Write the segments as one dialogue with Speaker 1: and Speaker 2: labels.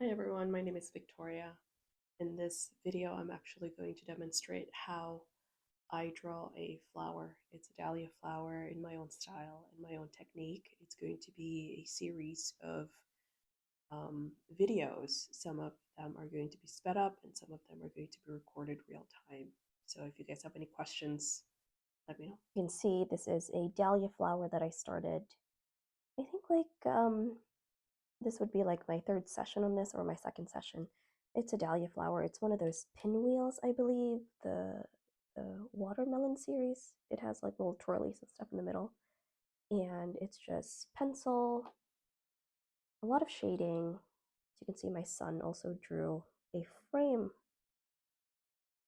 Speaker 1: Hi everyone, my name is Victoria. In this video, I'm actually going to demonstrate how I draw a flower. It's a dahlia flower in my own style and my own technique. It's going to be a series of videos. Some of them are going to be sped up and some of them are going to be recorded real time. So if you guys have any questions, let me know.
Speaker 2: You can see this is a dahlia flower that I started. I think this would be like my third session on this or my second session. It's a dahlia flower. It's one of those pinwheels, I believe, the watermelon series. It has like little twirlies and stuff in the middle. And it's just pencil, a lot of shading. As you can see, my son also drew a frame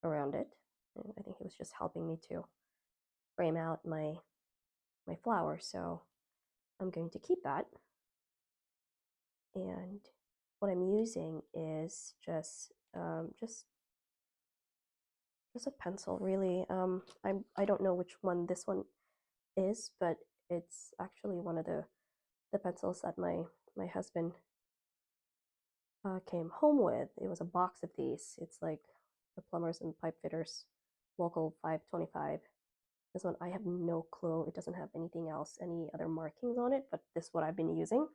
Speaker 2: around it. And I think he was just helping me to frame out my flower. So I'm going to keep that. And what I'm using is just a pencil, really. I don't know which one this one is, but it's actually one of the pencils that my husband came home with. It was a box of these. It's like the plumbers and pipe fitters local 525. This one I have no clue. It doesn't have anything else, any other markings on it, but this is what I've been using.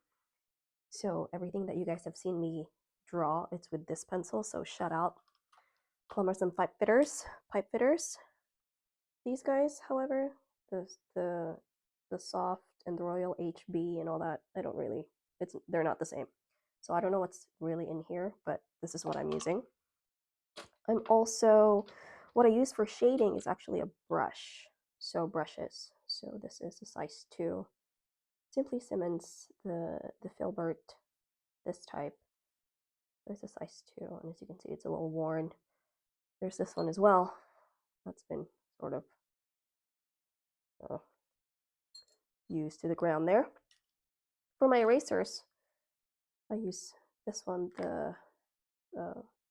Speaker 2: So everything that you guys have seen me draw, it's with this pencil. So shout out plumbers and pipe fitters. These guys, however, the the the soft and the Royal HB and all that, I don't really. They're not the same. So I don't know what's really in here, but this is what I'm using. I'm also what I use for shading is actually a brush. So brushes. So this is a size 2. Simply Simmons, the Filbert, this type. There's a size 2, and as you can see, it's a little worn. There's this one as well. That's been sort of uh, used to the ground there. For my erasers, I use this one, the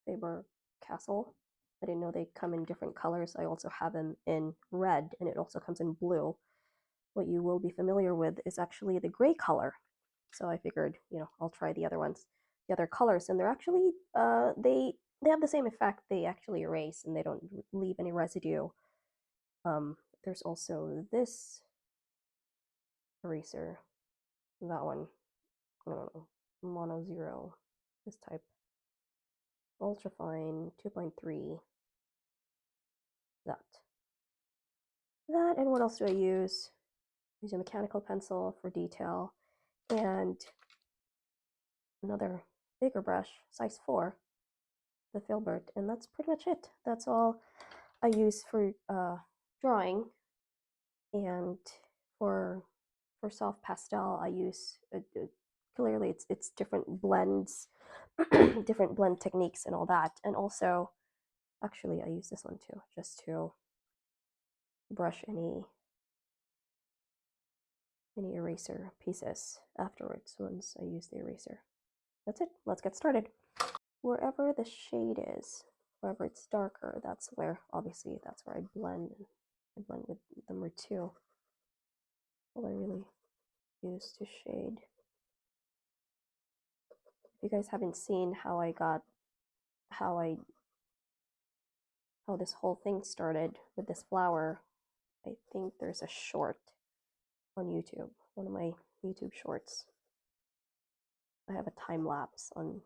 Speaker 2: Faber Castle. I didn't know they come in different colors. I also have them in red, and it also comes in blue. What you will be familiar with is actually the gray color. So I figured, I'll try the other ones, the other colors, and they're actually they have the same effect. They actually erase, and they don't leave any residue. There's also this eraser, that one, I don't know, mono zero, this type, ultrafine 2.3, that. That, and what else do I use? I use a mechanical pencil for detail, and another bigger brush, size 4, the Filbert, and that's pretty much it. That's all I use for drawing, and for soft pastel, I use clearly it's different blends, different blend techniques, and all that. And also, actually, I use this one too, just to brush any eraser pieces afterwards once I use the eraser. That's it. Let's get started. Wherever the shade is, wherever it's darker, that's where I blend. I blend with number 2. All I really use to shade. If you guys haven't seen how how I how this whole thing started with this flower, I think there's a short on YouTube, one of my YouTube shorts. I have a time lapse on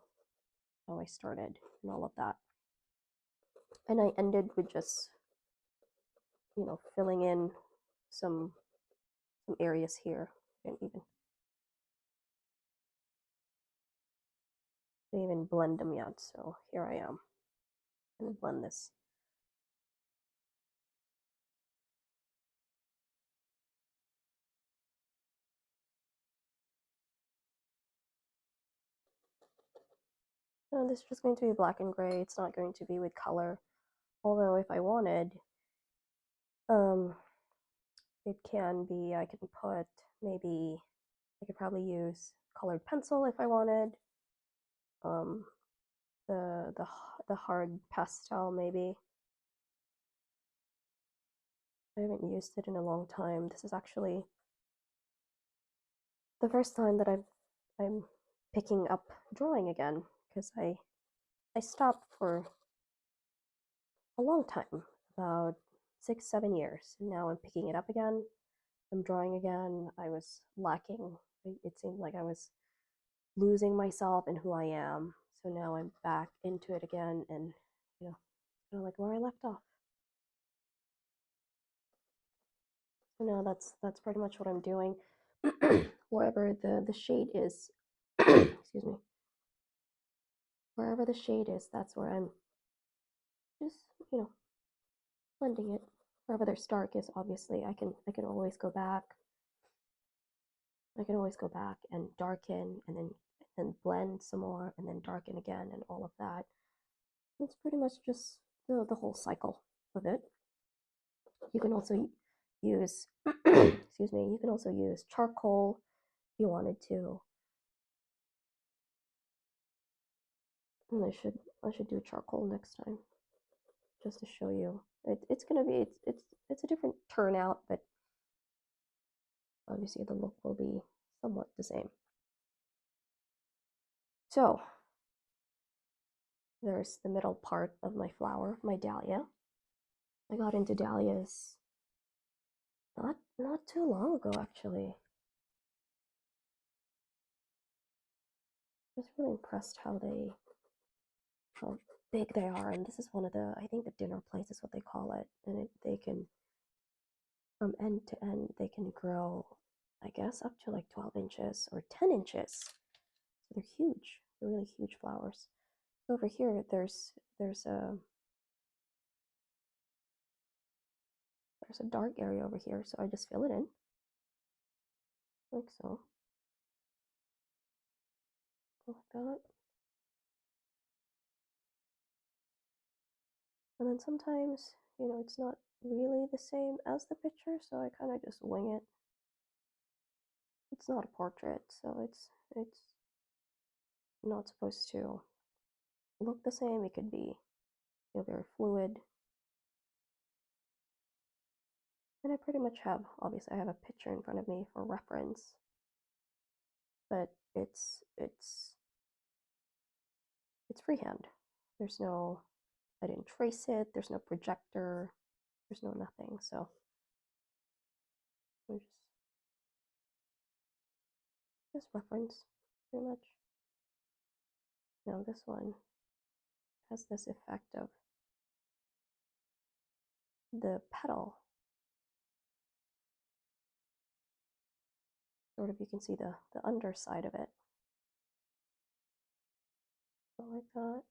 Speaker 2: how I started and all of that. And I ended with just, filling in some areas here. I didn't even blend them yet, so here I am. I'm gonna blend this. So this is just going to be black and gray. It's not going to be with color. Although if I wanted, um, it can be, I can put maybe, I could probably use colored pencil if I wanted. Um, the hard pastel maybe. I haven't used it in a long time. This is actually the first time that I'm picking up drawing again because I stopped for a long time, about 6, 7 years. And now I'm picking it up again. I'm drawing again. I was lacking. It seemed like I was losing myself and who I am. So now I'm back into it again, and kind of like where I left off. So now that's pretty much what I'm doing. Wherever the shade is, excuse me, wherever the shade is, that's where I'm just blending it. Wherever there's dark is, obviously I can always go back. I can always go back and darken, and then blend some more, and then darken again, and all of that. It's pretty much just the whole cycle of it. You can also use, excuse me, you can also use charcoal if you wanted to. And I should do charcoal next time, just to show you. It's gonna be it's a different turnout, but obviously the look will be somewhat the same. So there's the middle part of my flower, my dahlia. I got into dahlias not too long ago, actually. I was really impressed how big they are, and this is one of I think the dinner plates is what they call it, and they can, from end to end, they can grow, I guess, up to like 12 inches or 10 inches. So they're huge. They're really huge flowers. So over here, there's a dark area over here, so I just fill it in like so, like that. And then sometimes, it's not really the same as the picture, so I kind of just wing it. It's not a portrait, so it's not supposed to look the same. It could be, very fluid. And I pretty much have, obviously, I have a picture in front of me for reference, but it's freehand. There's no, I didn't trace it. There's no projector. There's no nothing. So we just reference pretty much. Now this one has this effect of the petal. Sort of, you can see the underside of it. So like that.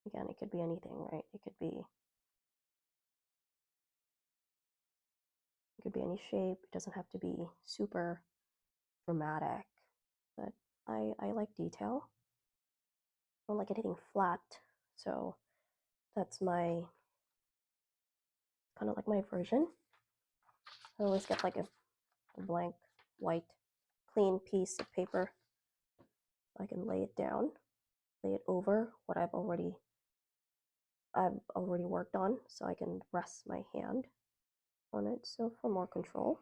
Speaker 2: Again, it could be anything, right? It could be any shape. It doesn't have to be super dramatic, but I like detail. I don't like anything flat, so that's my kind of like my version. I always get like a blank white clean piece of paper. I can lay it down, lay it over what I've already worked on, so I can rest my hand on it. So for more control,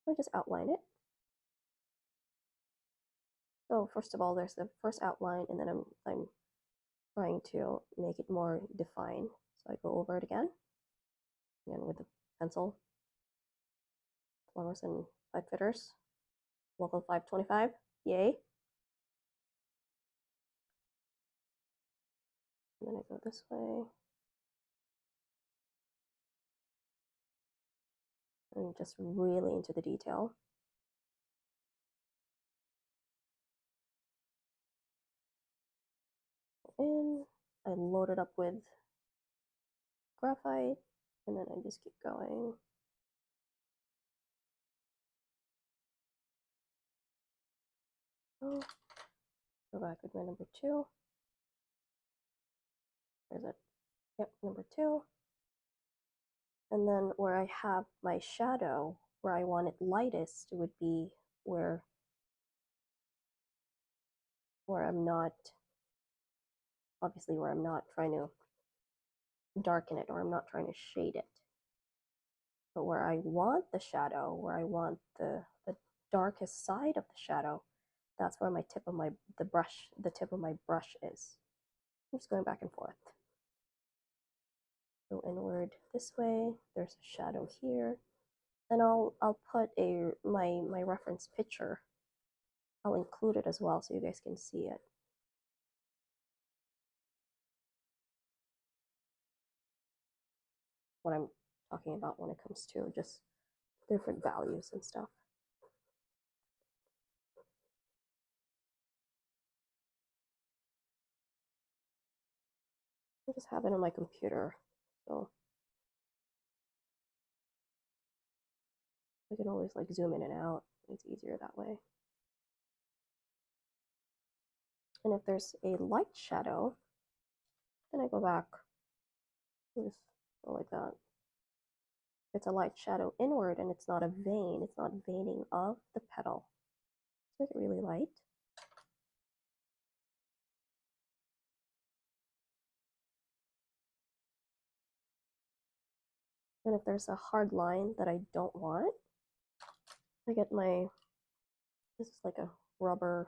Speaker 2: I just outline it. So first of all, there's the first outline, and then I'm trying to make it more defined. So I go over it again with the pencil, flowers and pipe fitters, local 525, yay. And then I go this way, and just really into the detail. And I load it up with graphite, and then I just keep going. Oh, go back with my number 2. There's it. Yep, number 2. And then where I have my shadow, where I want it lightest, would be where I'm not, obviously where I'm not trying to darken it, or I'm not trying to shade it. But where I want the shadow, where I want the darkest side of the shadow, That's where my tip of my the tip of my brush is. I'm just going back and forth. Go inward this way. There's a shadow here. And I'll put my reference picture. I'll include it as well so you guys can see it. What I'm talking about when it comes to just different values and stuff. I just have it on my computer, so I can always like zoom in and out. It's easier that way. And if there's a light shadow, then I go back and just go like that. It's a light shadow inward and it's not a vein. It's not veining of the petal. Make it really light. And if there's a hard line that I don't want, I get this is like a rubber,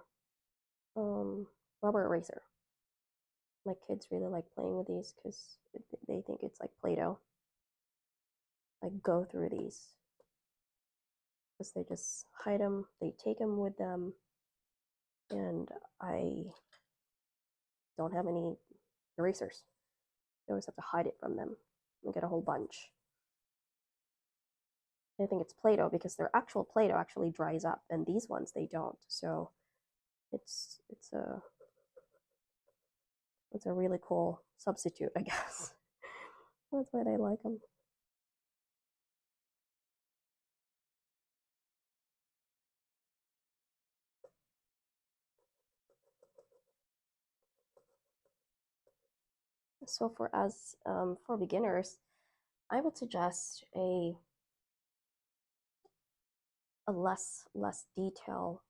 Speaker 2: rubber eraser. My kids really like playing with these because they think it's like Play-Doh. I go through these because they just hide them, they take them with them, and I don't have any erasers. I always have to hide it from them and get a whole bunch. I think it's Play-Doh because their actual Play-Doh actually dries up, and these ones they don't. So it's a really cool substitute, I guess. That's why they like them. So for beginners, I would suggest a less detail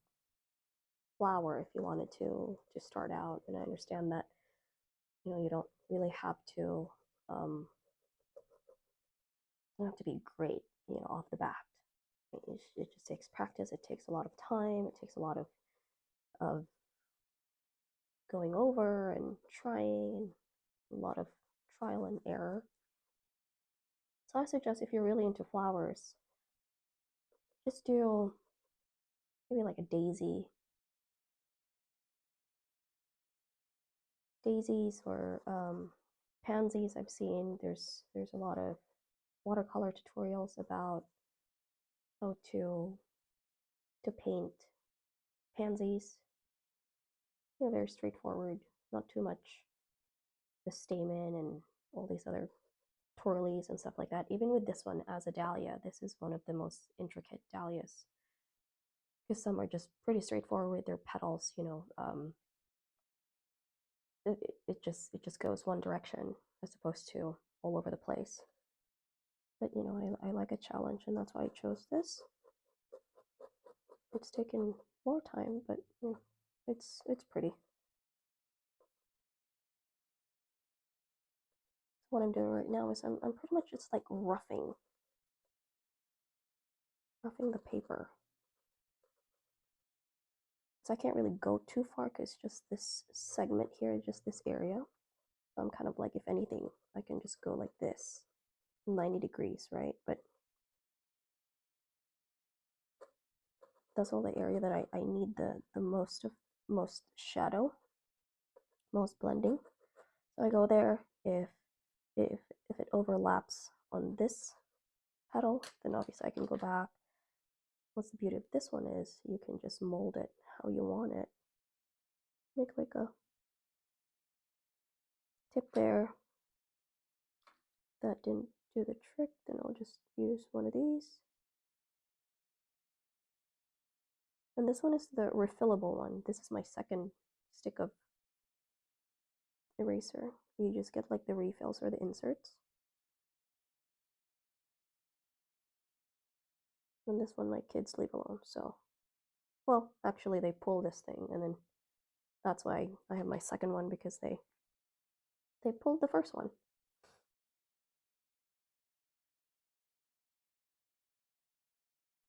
Speaker 2: flower if you wanted to start out. And I understand that you don't really have to you don't have to be great off the bat. It just takes practice. It takes a lot of time. It takes a lot of going over and trying and a lot of trial and error. So I suggest if you're really into flowers, just do maybe like a daisies or pansies. I've seen there's a lot of watercolor tutorials about how to paint pansies. Very straightforward, not too much the stamen and all these other twirlies and stuff like that. Even with this one as a dahlia, this is one of the most intricate dahlias because some are just pretty straightforward with their petals. It just goes one direction as opposed to all over the place. But I like a challenge, and that's why I chose this. It's taken more time, but it's pretty. What I'm doing right now is I'm pretty much just like roughing the paper. So I can't really go too far because just this segment here, just this area. So I'm kind of like, if anything, I can just go like this, 90 degrees, right? But that's all the area that I need the most shadow, most blending. So I go there. If it overlaps on this petal, then obviously I can go back. What's the beauty of this one is you can just mold it how you want it. Make like a tip there. That didn't do the trick, then I'll just use one of these. And this one is the refillable one. This is my second stick of eraser. You just get like the refills or the inserts. And this one my kids leave alone, so. Well, actually they pull this thing and then that's why I have my second one because they pulled the first one.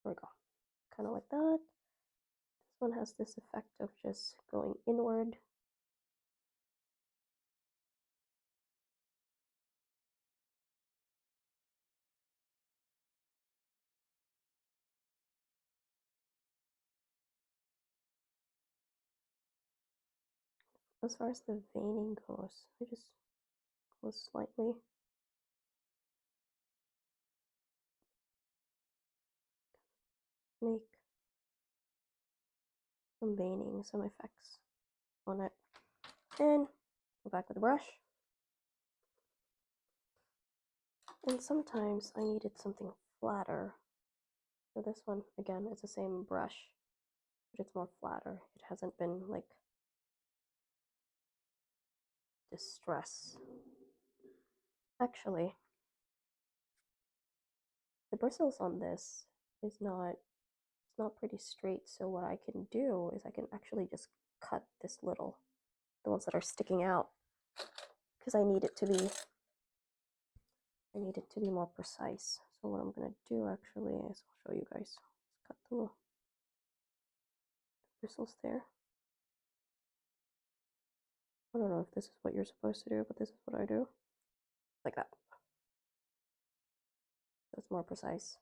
Speaker 2: There we go. Kind of like that. This one has this effect of just going inward. As far as the veining goes, I just go slightly. Make some veining, some effects on it. And go back with the brush. And sometimes I needed something flatter. So this one, again, it's the same brush, but it's more flatter. It hasn't been like distress. Actually, the bristles on this is not, it's not pretty straight. So what I can do is I can actually just cut this little, the ones that are sticking out, because I need it to be more precise. So what I'm gonna do actually is I'll show you guys. Let's cut the little bristles there. I don't know if this is what you're supposed to do, but this is what I do. Like that. So it's more precise.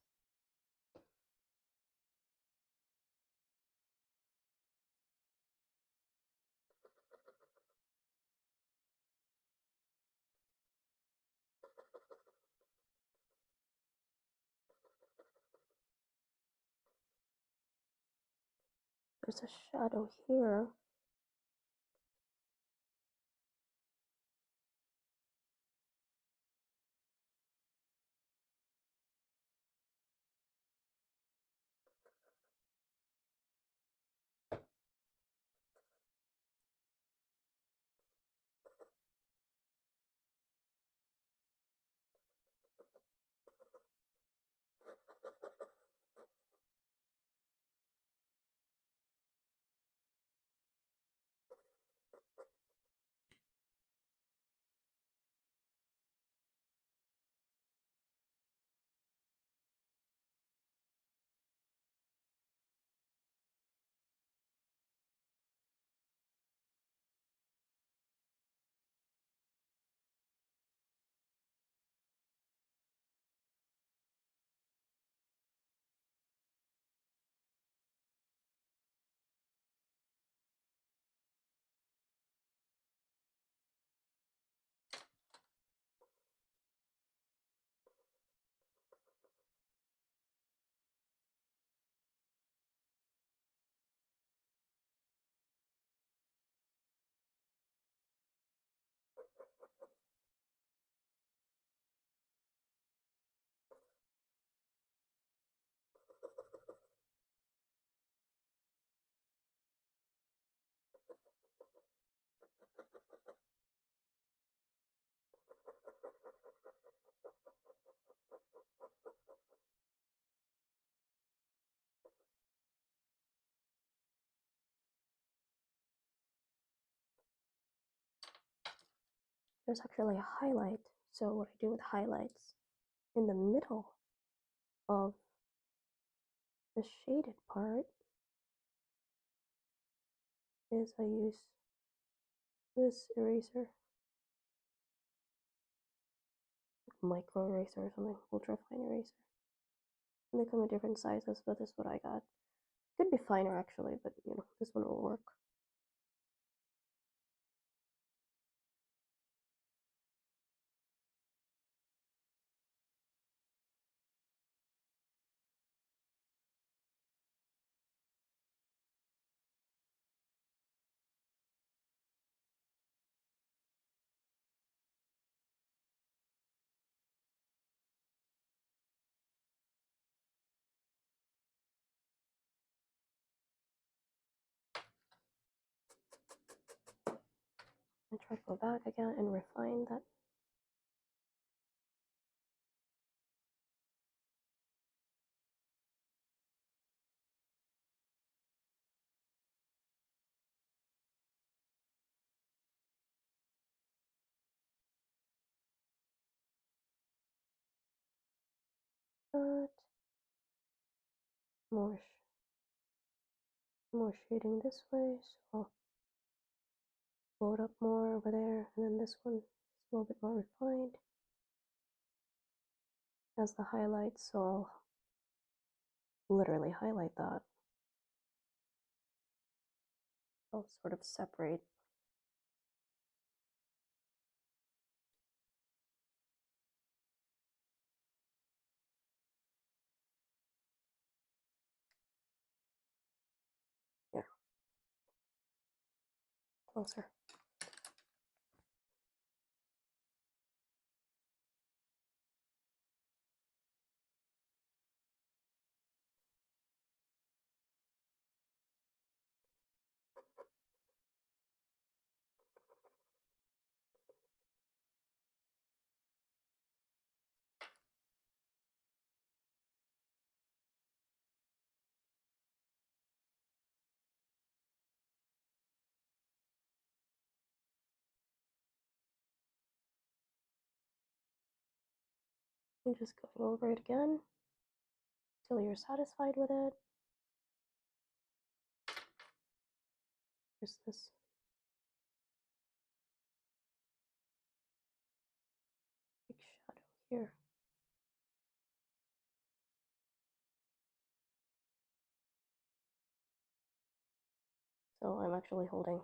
Speaker 2: There's a shadow here. There's actually a highlight. So what I do with highlights in the middle of the shaded part is I use this eraser, micro eraser or something, ultra fine eraser. And they come in different sizes, but this is what I got. Could be finer actually, but you know, this one will work. And try to go back again and refine that. But more more shading this way, so I'll blow it up more over there, and then this one is a little bit more refined as the highlight, so I'll literally highlight that. I'll sort of separate here, closer. And just going over it again until you're satisfied with it. There's this big shadow here. So I'm actually holding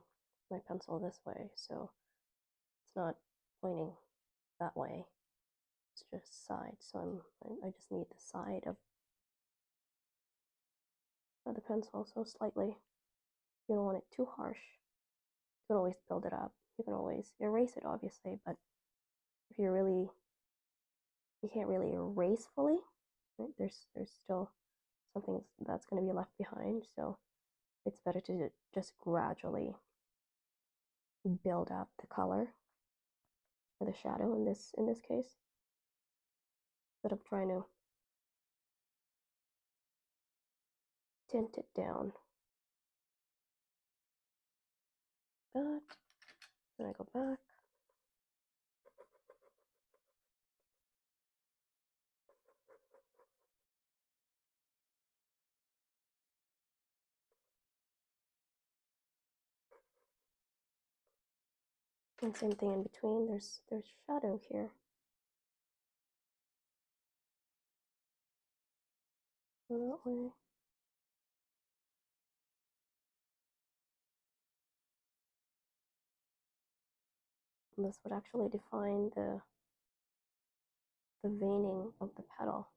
Speaker 2: my pencil this way, so it's not pointing that way. It's just side. So I just need the side of the pencil, so slightly. You don't want it too harsh. You can always build it up. You can always erase it, obviously, but if you can't really erase fully, right? There's still something that's going to be left behind. So it's better to just gradually build up the color or the shadow in this case, instead of trying to tint it down. That, then I go back. And same thing in between. There's shadow here. So that way. And this would actually define the veining of the petal.